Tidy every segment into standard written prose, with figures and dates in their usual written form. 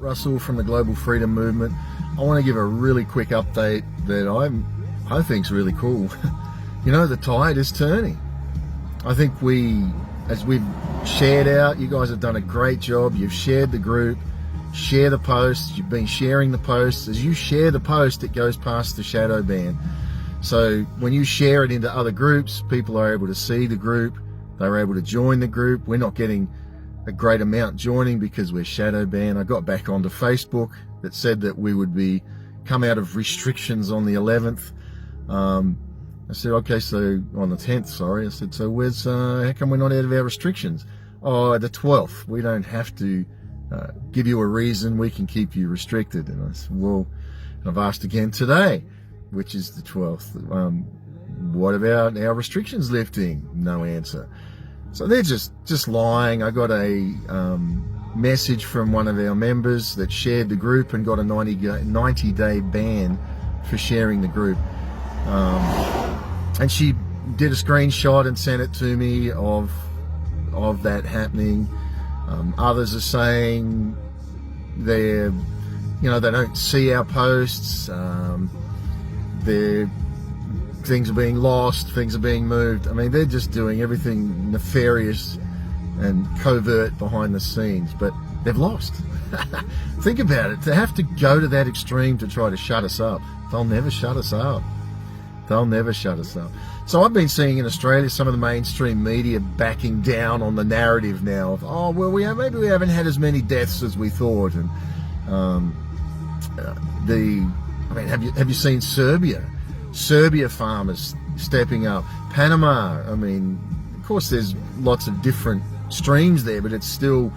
Russell from the Global Freedom Movement. I want to give a really quick update that I think is really cool. You know, the tide is turning. I think as we've shared out, you guys have done a great job. You've shared the group, share the posts. You've been sharing the posts. As you share the post, it goes past the shadow ban. So when you share it into other groups, people are able to see the group. They're able to join the group. We're not getting a great amount joining because we're shadow banned. I got back onto Facebook that said that we would come out of restrictions on the 11th. I said, okay, so on the 10th, sorry. I said, so how come we're not out of our restrictions? Oh, the 12th. We don't have to give you a reason. We can keep you restricted. And I said, well, and I've asked again today, which is the 12th. What about our restrictions lifting? No answer. So they're just lying. I got a message from one of our members that shared the group and got a 90-day ban for sharing the group. And she did a screenshot and sent it to me of that happening. Others are saying they don't see our posts. Things are being lost, things are being moved. I mean, they're just doing everything nefarious and covert behind the scenes, but they've lost. Think about it. To have to go to that extreme to try to shut us up. They'll never shut us up. They'll never shut us up. So I've been seeing in Australia some of the mainstream media backing down on the narrative now of, oh, well, maybe we haven't had as many deaths as we thought. And have you seen Serbia? Serbia farmers stepping up. Panama, I mean, of course there's lots of different streams there, but it's still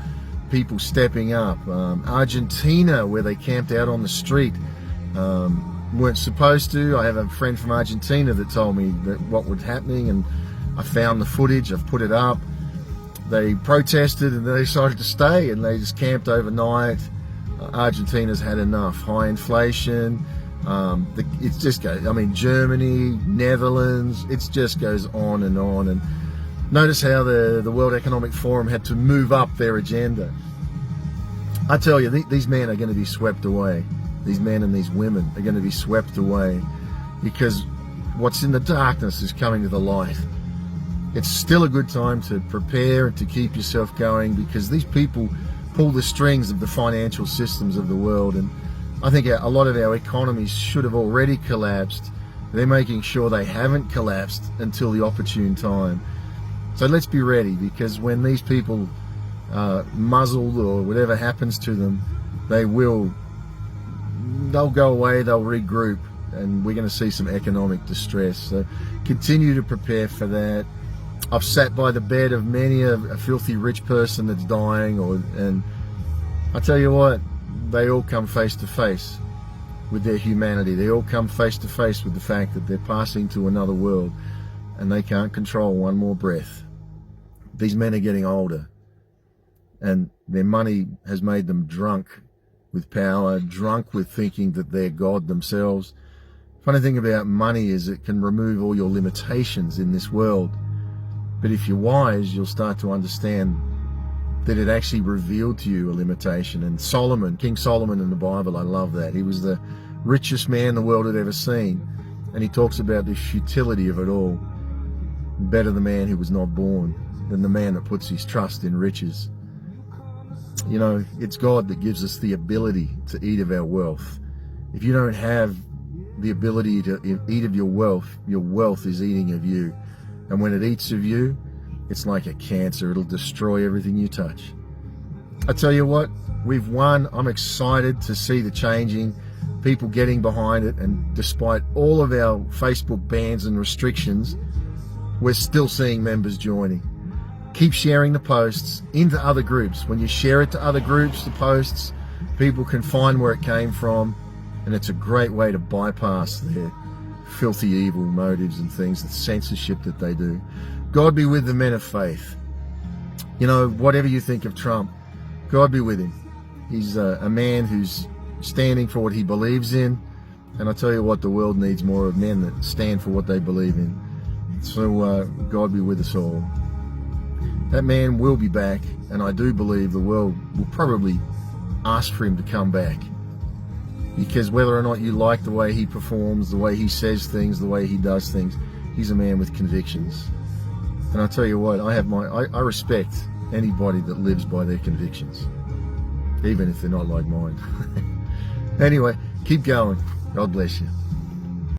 people stepping up. Argentina, where they camped out on the street, weren't supposed to. I have a friend from Argentina that told me that what was happening, and I found the footage, I've put it up. They protested and they decided to stay, and they just camped overnight. Argentina's had enough. High inflation. It just goes, I mean, Germany, Netherlands, it just goes on. And notice how the World Economic Forum had to move up their agenda. I tell you, these men are going to be swept away. These men and these women are going to be swept away, because what's in the darkness is coming to the light. It's still a good time to prepare and to keep yourself going, because these people pull the strings of the financial systems of the world, and I think a lot of our economies should have already collapsed. They're making sure they haven't collapsed until the opportune time. So let's be ready, because when these people muzzled or whatever happens to them, they'll go away, they'll regroup, and we're going to see some economic distress. So continue to prepare for that. I've sat by the bed of many a filthy rich person that's dying, and I tell you what, they all come face to face with their humanity. They all come face to face with the fact that they're passing to another world and they can't control one more breath. These men are getting older, and their money has made them drunk with power, drunk with thinking that they're God themselves. Funny thing about money is it can remove all your limitations in this world. But if you're wise, you'll start to understand that it actually revealed to you a limitation. And Solomon, King Solomon in the Bible, I love that. He was the richest man the world had ever seen. And he talks about the futility of it all. Better the man who was not born than the man that puts his trust in riches. You know, it's God that gives us the ability to eat of our wealth. If you don't have the ability to eat of your wealth is eating of you. And when it eats of you, it's like a cancer. It'll destroy everything you touch. I tell you what, we've won. I'm excited to see the changing, people getting behind it. And despite all of our Facebook bans and restrictions, we're still seeing members joining. Keep sharing the posts into other groups. When you share it to other groups, the posts, people can find where it came from. And it's a great way to bypass their filthy evil motives and things, the censorship that they do. God be with the men of faith. You know, whatever you think of Trump, God be with him. He's a man who's standing for what he believes in. And I tell you what, the world needs more of men that stand for what they believe in. So God be with us all. That man will be back, and I do believe the world will probably ask for him to come back. Because whether or not you like the way he performs, the way he says things, the way he does things, he's a man with convictions. And I tell you what, I respect anybody that lives by their convictions, even if they're not like mine. Anyway, keep going. God bless you.